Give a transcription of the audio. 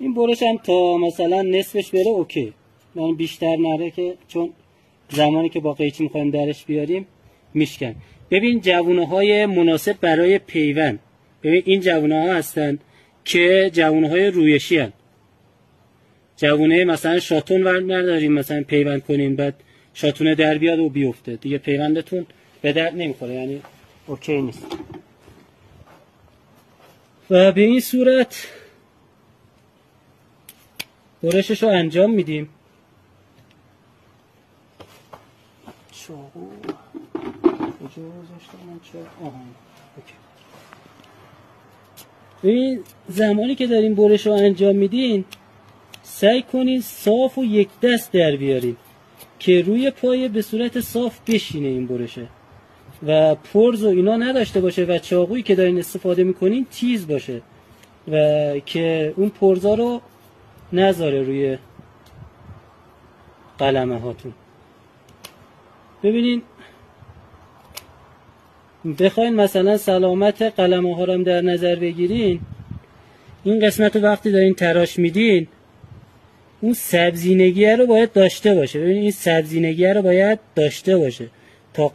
این برش هم تا مثلا نصفش بره اوکی، یعنی بیشتر نره که چون زمانی که با قیچی میخوایم درش بیاریم میشکن. ببین جوونه های مناسب برای پیوند، ببین این جوونه ها هستن که جوونه های رویشی هستن. جوونه مثلا شاتون ور نداریم مثلا پیوند کنیم بعد شاتونه در بیاد و بیفته، دیگه پیوندتون به درد نمیخوره، یعنی اوکی نیست. و به این صورت برشش رو انجام میدیم. چاقو کجا گذاشتم من چاقو؟ اوکی. ببین زمانی که دارین برش رو انجام میدین سعی کنین صاف و یک دست در بیارین که روی پایه به صورت صاف بشینه این برشه و پرز و اینا نداشته باشه و چاقویی که دارین استفاده میکنین تیز باشه و که اون پرزا رو نذاره روی قلمه هاتون. ببینین بخواین مثلا سلامت قلمه ها رو در نظر بگیرین، این قسمت رو وقتی دارین تراش میدین اون سبزینگیه رو باید داشته باشه. ببینید این سبزینگیه رو باید داشته باشه تا